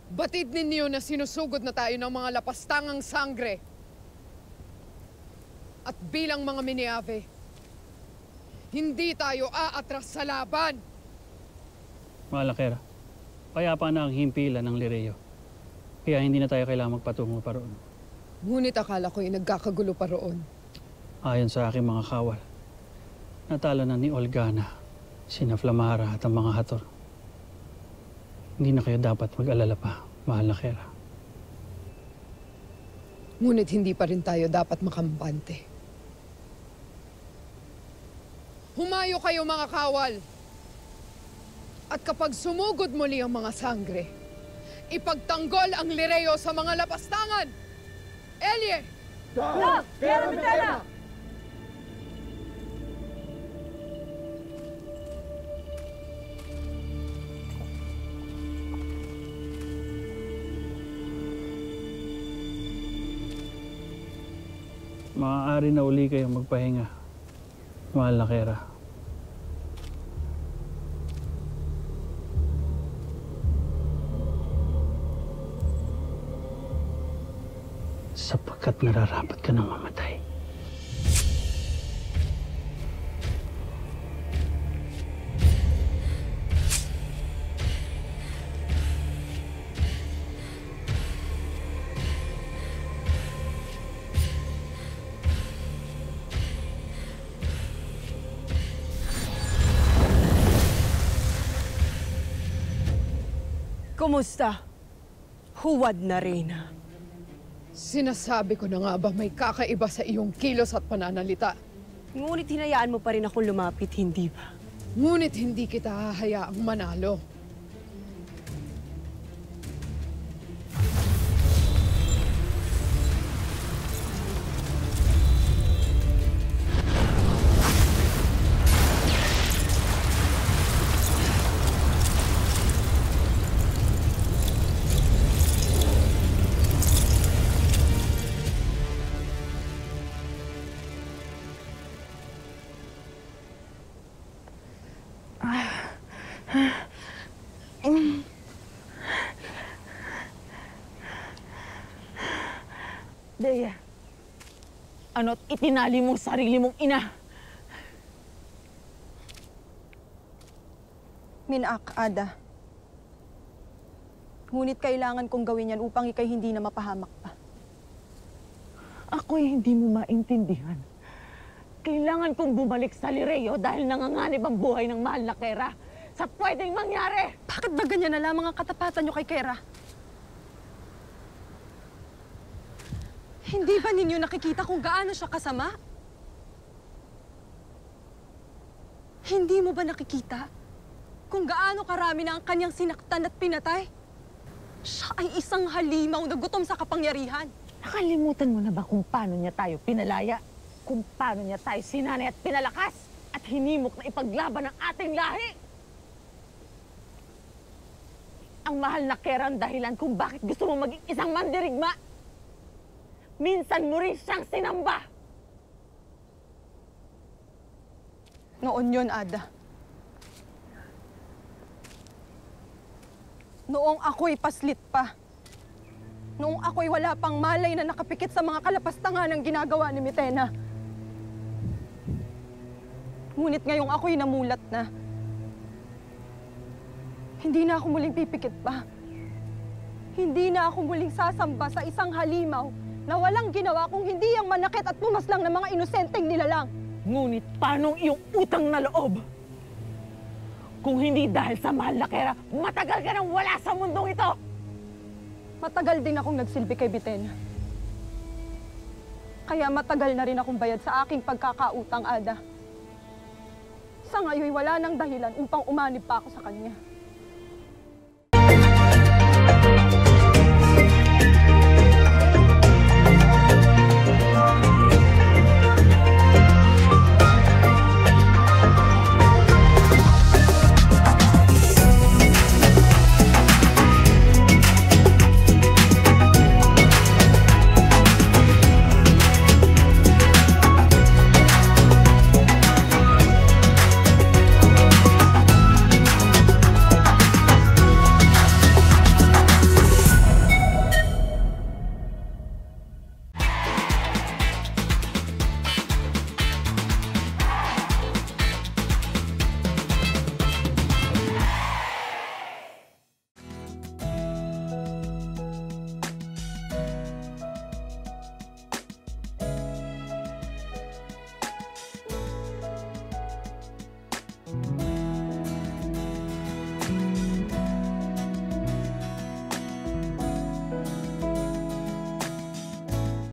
Batid ninyo na sinusugod na tayo ng mga lapastangang sangre. At bilang mga Miniave, hindi tayo aatras sa laban. Mga lakera, payapa na ang himpilan ng Lireo. Kaya hindi na tayo kailangang magpatungo pa roon. Ngunit akala ko'y nagkakagulo pa roon. Ayon sa aking mga kawal, natalo na ni Olgana, sina Flamara at ang mga Hator. Hindi na kayo dapat mag-alala pa, mahal na Kera. Ngunit hindi pa rin tayo dapat makampante. Humayo kayo mga kawal. At kapag sumugod muli ang mga sangre, ipagtanggol ang Lireo sa mga lapastangan! Elie! Da! Kera Mitena! Maaari na uli kayong magpahinga, mahal na Kera. Sapagkat nararapat ka ng mamatay. Kumusta? Huwad na Reyna. Sinasabi ko na nga ba may kakaiba sa iyong kilos at pananalita? Ngunit hinayaan mo pa rin akong lumapit, hindi ba? Ngunit hindi kita hahayaang manalo. Dea, ano't itinali mong sarili mong ina? Minak, Ada. Ngunit kailangan kong gawin yan upang ikay hindi na mapahamak pa. Ako'y hindi mo maintindihan. Kailangan kong bumalik sa Lireo dahil nanganganib ang buhay ng mahal na Kera sa pwedeng mangyari. Bakit ba ganyan na lamang ang katapatan niyo kay Kera? Hindi ba ninyo nakikita kung gaano siya kasama? Hindi mo ba nakikita kung gaano karami na ang kanyang sinaktan at pinatay? Siya ay isang halimaw na gutom sa kapangyarihan. Nakalimutan mo na ba kung paano niya tayo pinalaya? Kung paano niya tayo sinanay at pinalakas? At hinimok na ipaglaban ang ating lahi? Ang mahal na Kera ang dahilan kung bakit gusto mo maging isang mandirigma. Minsan mo rin siyang sinamba. Noon yun, Ada. Noong ako'y paslit pa. Noong ako'y wala pang malay na nakapikit sa mga kalapastangan ng ginagawa ni Mitena. Ngunit ngayong ako'y namulat na. Hindi na ako muling pipikit pa. Hindi na ako muling sasamba sa isang halimaw na walang ginawa kung hindi ang manakit at pumaslang ng mga inosenteng nilalang. Ngunit paano iyong utang na loob? Kung hindi dahil sa mahal na Kera, matagal ka nang wala sa mundong ito! Matagal din akong nagsilbi kay Bitena. Kaya matagal na rin akong bayad sa aking pagkakautang, Ada. Sa ngayon, wala nang dahilan upang umanib pa ako sa kanya.